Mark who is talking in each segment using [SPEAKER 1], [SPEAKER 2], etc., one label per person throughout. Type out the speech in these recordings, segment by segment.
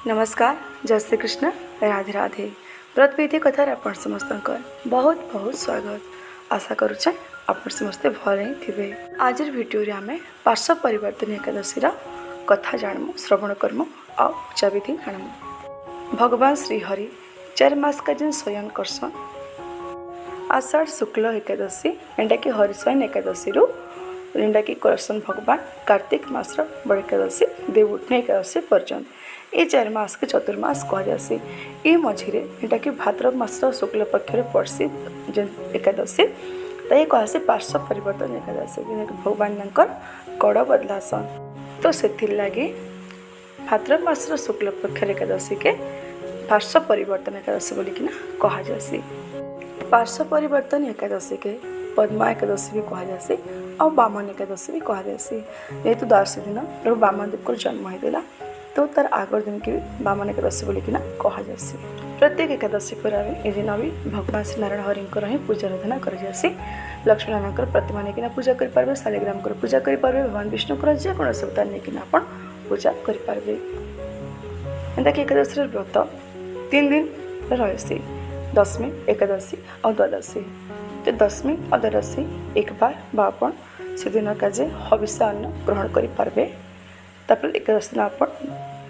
[SPEAKER 1] नमस्कार। जय श्री कृष्ण। राधे राधे। व्रतविधि कथार आपण समस्त बहुत बहुत स्वागत। आशा करुचे आपण समस्ते भले ही थे। आज भिडियो आम पार्श्व परिवर्तन एकादशी कथा जानमु, श्रवण करमु आ पूजा विधि जानमु। भगवान श्रीहरि 4 मास का दिन स्वयं करसन। आषाढ़ शुक्ल एकादशी एंडा कि हरिशयन एकादशी जेनटा कि करसन भगवान कार्तिक मास बड़ एकादशी देवउठनी एकादशी पर्यंत ये 4 मास के चतुर्मास कहसी। ये मझे एटा कि भाद्रव मास शुक्ल पक्ष पड़सी एकादशी तो ये कहसी पार्श्व परिवर्तन एकादशी भगवान कड़ बदलासन। तो से लगे भाद्रव मास शुक्ल पक्ष एकादशी के पार्श्व परिवर्तन एकादशी बोलिकिना कह जासी। पार्श्व परिवर्तन एकादशी के पद्मा एकादशी भी कह जासी और बामन एकादशी भी कह जासी। जेहेतु द्वादशी दिन प्रभु बामन देव को जन्म होता तो तार आगर दिन की भी बामन एकादशी बोलिकिना कह जासी। प्रत्येक एकादशी पर ये दिन भी भगवान श्री नारायण हरिंकर ही पूजा आराधना कर जासी। लक्ष्मी नारायण प्रतिमा नहीं पूजा करें, शालिग्राम पूजा करें, भगवान विष्णुकर जेकोसी अवतार नहीं आप पूजा करें। एंता कि एकादशी व्रत 3 दिन रही, दशमी एकादशी और द्वादशी। तो दशमी और द्वादशी एक बार बापन से दिन का हविष्य अन्न ग्रहण करें। तापर एकादशी दिन आप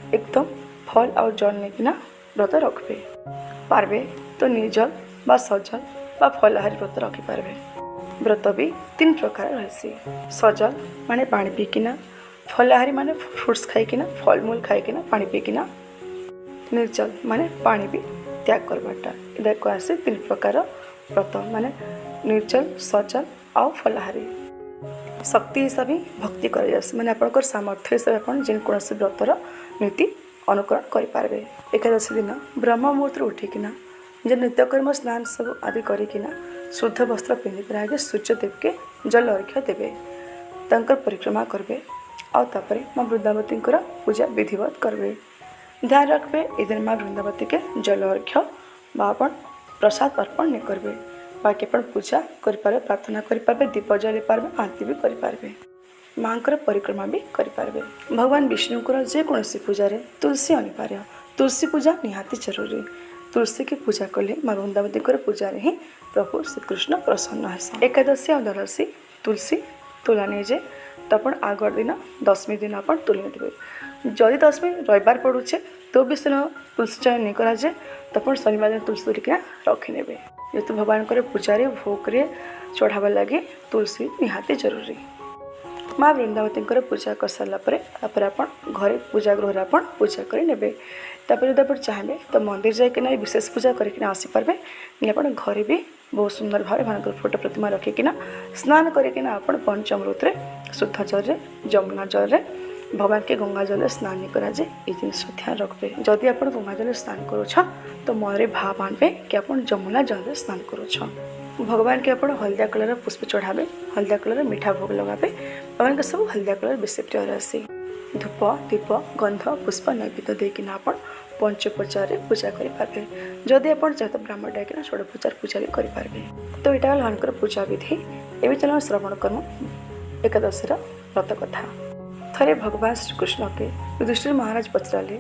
[SPEAKER 1] एकदम फल और जल नहीं व्रत रखबे पारबे तो निर्जल बा सजल बा फलाहारी व्रत रखिपारे। व्रत भी 3 प्रकार रही। सजल माने पानी पीकिना, फलाहारी माने फ्रुट्स खाइकिना, फलमूल खाइकिना पानी पीकिना, निर्जल माने पानी भी त्याग करवाटा। इधर कहसे 3 प्रकार व्रत माने निर्जल, सजल और फलाहारी। शक्ति हिसाब से भक्ति कर मैंने आप सामर्थ्य हिसाब से आप जेकोसी व्रतर नीति अनुकरण करें। एकादशी दिन ब्रह्म मुहूर्त उठिकिना जो नित्यकर्म स्नान सब आदि करना शुद्ध वस्त्र पिंधि आगे सूर्यदेव के जल अर्घ्य देवे, तंकर परिक्रमा करेंगे और तापर माँ वृंदावती पूजा विधिवत करेंगे। ध्यान रखबे ये दिन माँ वृंदावती के जल अर्घ्य बापन प्रसाद अर्पण नहीं करेंगे। बाकी अपन पूजा करें, प्रार्थना करें, दीप जलि पारे, आरती भी करें, माँ परिक्रमा भी करें। भगवान विष्णुकर जेकोसी पूजा तुलसी अनिवार्य। तुलसी पूजा निहाती जरूरी। तुलसी की पूजा कले माँ वृंदावती पूजा ही प्रभु श्रीकृष्ण प्रसन्न है। एकादशी और द्वादशी तुलसी तुला नहीं जाए तो अपन आगर दिन दशमी दिन आप तुले देवे। जदि दशमी रविवार पड़ुचे तो भी से तुलसी चयन नहीं कराए तो अपन शनिवार दिन तुलसी तुलिका रखिने। जेहेतु भगवान पूजा भोग चढ़ावा लगे तुलसी निहाती जरूरी। माँ वृंदावती पूजा कर सारापर आप घरे पूजा गृह आप पूजा करेंगे। जब चाहिए तो मंदिर जाकना विशेष पूजा करके आसीपारे। आप घरे भी बहुत सुंदर भाव भगवान फोटो प्रतिमा रखिकिना स्नान करके आप पंचामृत शुद्ध जल जमुना जल भगवान के गंगा जल स्नान नहीं कराए ये जिन ध्यान रखबे। जदि आप गंगा जल स्नान करोछ तो मन में भाव आनबे कि आप जमुना जल स्नान करोछ। भगवान के आप हल्दिया कलर पुष्प चढ़ावे, हल्दिया कलर मीठा भोग लगाबे। भगवान के सब हल्दिया कलर बेसी प्रिय रही। धूप दीप गंध पुष्प नैवेद्य देकिना आप पंचोपचार पूजा करें। जदि आप चाहे तो ब्राह्मण डाकिना षोडोपचार पूजा भी करें। तो यहाँ भगवान पूजा विधि एवं चलो श्रवण कर्म एकादशी व्रत कथा। थरे भगवान श्रीकृष्ण के युधिष्ठिर महाराज पचराले,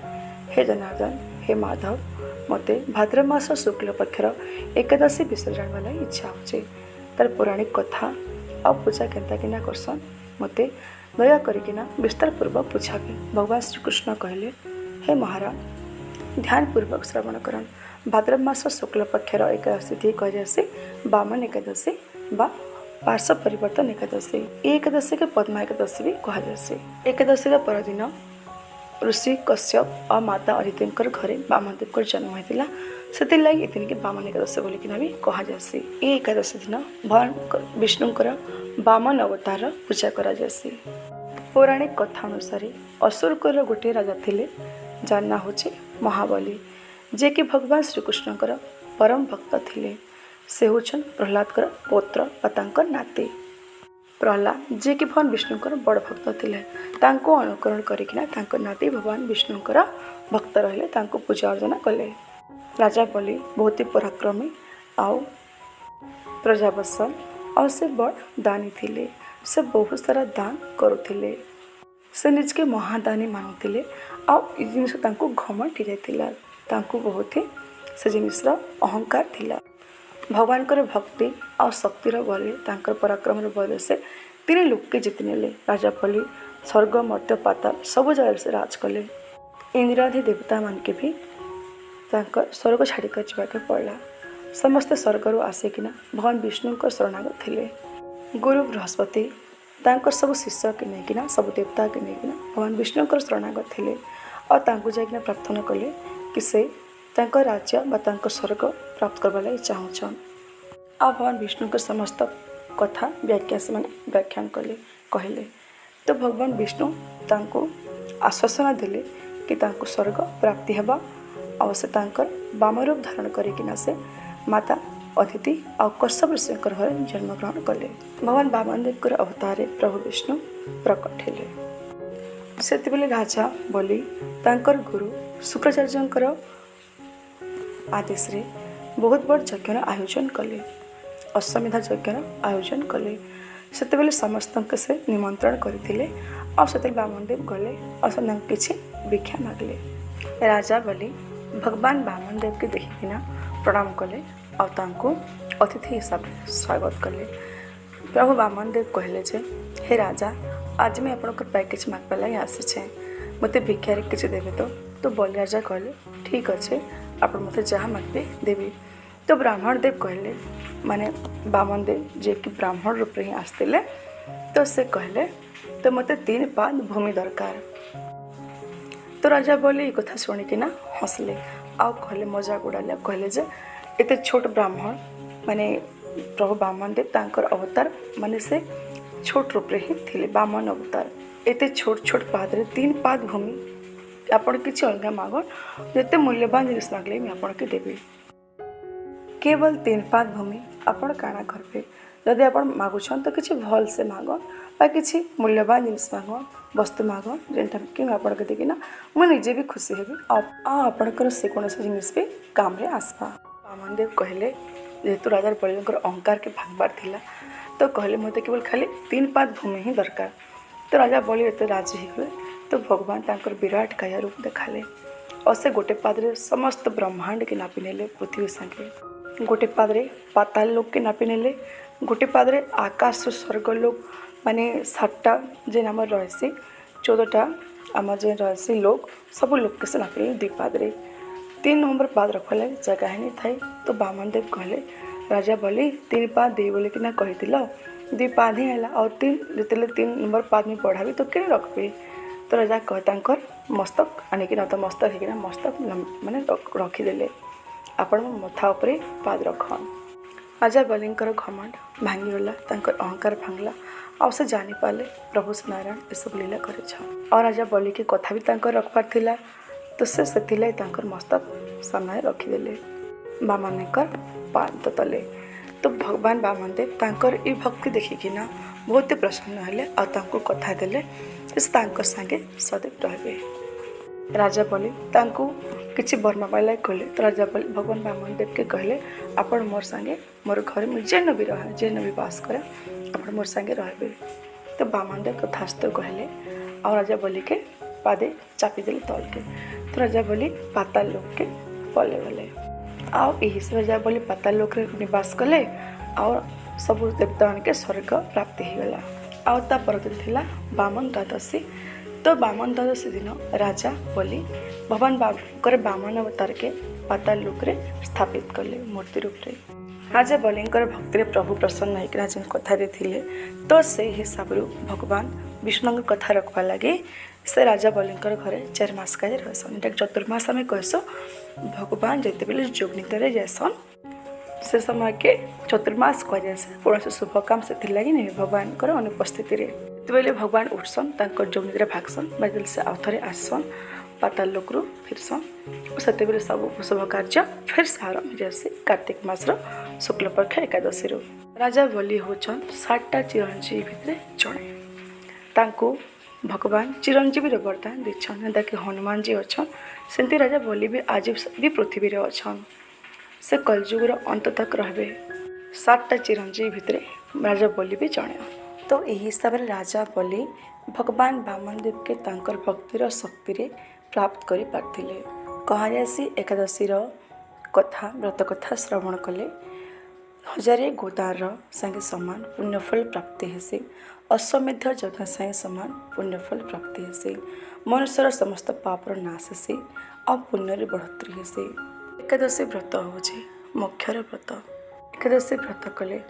[SPEAKER 1] हे जनार्दन, हे माधव, मते भाद्रव मास शुक्ल पक्षर एकादशी विषय जानवा लगी इच्छा हो। तार पौराणिक कथा और पूजा केन्ता किना करसन मते दया करिकिना विस्तार पूर्वक पूछाबे। भगवान श्रीकृष्ण कहले, हे महाराज ध्यान पूर्वक श्रवण करन। भाद्रव मास शुक्ल पक्षर एकादशी कह जासी बामन एकादशी बा पार्श्व परिवर्तन एकादशी। ये एकादशी के पद्मा एकादशी भी कह जासी। एकादशी का परदिन ऋषि कश्यप और माता अदिति घरे बामन देव जन्म होता से लगे ये दिन के बामन एकादशी बोलिकिना भी कह जासी। ये एकादशी दिन भगवान विष्णुकर बामन अवतार पूजा करा जासी। पौराणिक कथा अनुसार असुरकर गोटे राजा थिले जार ना होचे महाबली, जे कि भगवान श्रीकृष्णकर परम भक्त थिले। से होचन प्रहलादकर पौत्र व नाती। प्रहलाद जे कि भगवान विष्णुकर बड़ भक्त थिले, तांको अनुकरण करिकिना तांको नाती भगवान विष्णुकर भक्त रहिले, तांको पूजा अर्चना कले। राजा बलि बहुत ही पराक्रमी आउ प्रजावत्सल और से बड़ दानी थिले। से बहुत सारा दान करुथिले। से निजके महादानी मानुले आ जिनिस घमंड जाइला बहुत ही से जिनिसर अहंकार थिला। भगवान भक्ति और शक्तिर बल पराक्रम बल से तीन लोक के जीति नेले। राजा बलि स्वर्ग मर्त्य पाताल सब जगह से राज कले। इंद्रादि देवता मान के भी स्वर्ग छाड़िक जावाक पड़ा। समस्ते स्वर्ग आसिकिना भगवान विष्णु शरणागत थे। गुरु बृहस्पति सब शिष्य के लेकिन सब देवता के लेकिन भगवान विष्णु शरणागत थे और जाइना प्रार्थना कले कि से राज्य बा स्वर्ग प्राप्त करवा लगी चाहून। आ भगवान विष्णु के समस्त कथा व्याख्या से व्याख्यान कले कहले। तो भगवान विष्णु आश्वासना देले कि स्वर्ग प्राप्ति हेबा और से वाम रूप धारण करना से माता अतिथि और कश्यप ऋषि घर जन्म ग्रहण कले। भगवान वामदेव अवतार प्रभु विष्णु प्रकट हेले। से राजा बलि गुरु शुक्राचार्य आदेश रे बहुत बड़ यज्ञ आयोजन कले। अश्वमेध यज्ञ आयोजन कले। से समस्त से निमंत्रण करते और से वामदेव गले और किसी भिक्षा मागले। राजा बलि भगवान वामदेव के देखिकिना प्रणाम कले और अतिथि हिसाब से स्वागत कले। प्रभु वामदेव कहले जे हे राजा आज मैं आपन पैकेज मागवा लगी आसी मत भिक्षार किसी देवे तो बलि राजा कहले ठीक अच्छे आप मत जहाँ मागबे देवी। तो ब्राह्मण देव कहले माने वामन देव जे कि ब्राह्मण रूप ही आसते तो से कहले तो मत 3 पाद भूमि दरकार। तो राजा बोले ये कथा शुणिकिना हसले आ कहले मजाक उड़ाले कहले जे एते छोट ब्राह्मण माने प्रभु वामन देव तांकर अवतार माने से छोट रूप ही थिले वामन अवतार। एते छोट छोट पाद रे 3 पाद भूमि आपण किसी अलग मागन जिते मूल्यवान जिनिस मागले मैं आपन के देवी। केवल 3 पाद भूमि आपण काना करबे जदि आपण मागुछन तो किसी भल से मागन बा किसी मूल्यवान जिनिस मागन वस्तु मागन जेनटा कि मैं आपन के देकिना मैं निजे भी खुशी हेबी आपणकर से कौन जिनिस भी काम रे आसबा। वामदेव कहले जेहेतु राजा बलिंकर अहंकार के भागबार थिला तो कहले मते केवल खाली 3 पाद भूमि ही दरकार। तो राजा बलि एते राजी हुए तो भगवान तांकर विराट काया रूप देखाले और से गोटे पादरे समस्त ब्रह्मांड के नापी नेले पृथ्वी संगे। गोटे पादरे पाताल लोक के नापी नेले। गोटे पादरे आकाश स्वर्ग लोक माने 7टा जेन आम रही 14टा आम जे रही लोक सब लोक के से नापी नेले 2 पादरे। 3 नंबर पाद रखले जगह ही नहीं थाई। तो वामदेव कहले राजा बलि 3 पाद दे बोले कि ना कही 2 पाद ही है और 3 नंबर पाद में बढ़ावी तो कि रखबे। तो राजा कह मस्तक आनिक तो मस्तक होना मस्तक माने रखीदे आपण मथा उपरे पाद रखन। राजा बलिंकर घमंड भांगीगला अहंकार भांगला और से जानी पाले प्रभु नारायण ये सब लीला कर। और राजा बलि के कथा भी रखबार थिला तो से मस्तक सामने रखीदे वामनेकर पाद तले। तो भगवान वामदेव ये भक्ति देखिकिना बहुत प्रसन्न हेले और कथा देले संगे सदैव रहे। राजा बलि किसी वर मागला कहले तो राजा बलि भगवान वामदेव के कहले आपण मोर संगे मोर घर में जेन भी रहे जेन भी बास करे आप मोर संगे रहे। तो वामदेव तथास्त कहले और राजा बलि के पादे चापी देले तल के। तो राजा बलि पाताल लोक के पले गले आउ यही से राजा बलि पाताल लोक निवास कले और सब देवता के स्वर्ग प्राप्ति होगला। आउ ता परदिन थिला वामन द्वादशी। तो वामन द्वादशी दिन राजा बलि भगवान बाबूकर वामन अवतार के पाताल लोक रे स्थापित कले मूर्ति रूप रे। राजा बलिंकर भक्ति प्रभु प्रसन्न होकर जेन कथा थे तो से हिसाब भगवान विष्णु कथा रखवा लगे से राजा बलिंकर घरे 4 मास का रहसन। चतुर्मास आम कहसो भगवान जिते बेले जोगनीत जासन से समय के चतुर्मास कह कौन शुभ काम से लगी नहीं भगवान अनुपस्थित बेले भगवान उठसन जोगनीत भागसन बादल से आउ थे आसन पाताल लोक फिरसन से सब शुभ कार्य फिर से आरंभ जासी कार्तिक मासर शुक्ल पक्ष एकादशी। राजा बलि होचन 7टा चिरंजीवी भितर जड़े भगवान चिरंजीवी वरदान देछन जेनता कि हनुमान जी अच्छन सेमती राजा बलि भी आज भी पृथ्वी रे अच्छन से कलयुगर अंत तक रहे 7टा चिरंजीवी भितर राजा बलि भी जड़े। तो यही हिसाब से राजा बलि भगवान वामनदेव के तांकर भक्तिर शक्ति रे प्राप्त करि पारथिले। कहायासी एकादशी कथा व्रत कथा श्रवण कले हजारे गोदार संगे समान पुण्यफल प्राप्ति हेसी। अश्वमेध यज्ञ संगे समान पुण्यफल प्राप्ति हेसी। मनुष्यर समस्त पापर नाश हेसी और पुण्य बढ़ोतरी हेसी। एकादशी व्रत होचे मोक्षर व्रत। एकादशी व्रत कले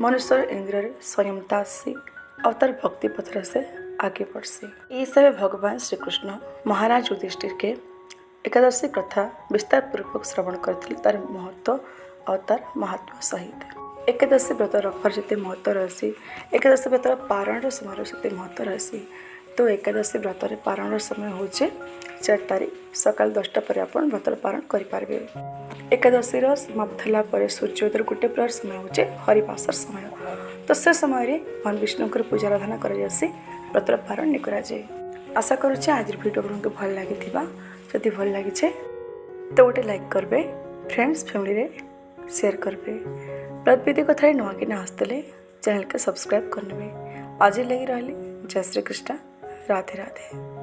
[SPEAKER 1] मनुष्यर इंद्रिय संयमता आसी और तार भक्ति पथर से आगे बढ़सी। ये सब भगवान श्री कृष्ण महाराज युधिष्ठिर के एकादशी कथा विस्तार पूर्वक श्रवण करथिले तार महत्व और तार महात्मा सहित। एकादशी व्रत रखबार जिते महत्व रही एकादशी व्रत पारण समय से महत्व रही। तो एकादशी व्रत पारण समय हूँ 4 तारीख सकाल 10टा पर आप व्रतर पारण करेंगे। एकादशी समाप्त होगापर सूर्योदय गोटे प्रहर समय हूँ हरिवासर समय। तो से समय भगवान विष्णु पूजा आराधना कर व्रतर पारण नहीं कराए। आशा करुचे आज वीडियो आपको भल लगी। जदि भल लगी तो गोटे लाइक करबे, फ्रेंड्स फैमिली रे शेयर करबे। प्रतिविधि कथा नुआ कि आसते चैनल के सब्सक्राइब करने। आज लगी रही। जय श्री कृष्ण। राधे राधे।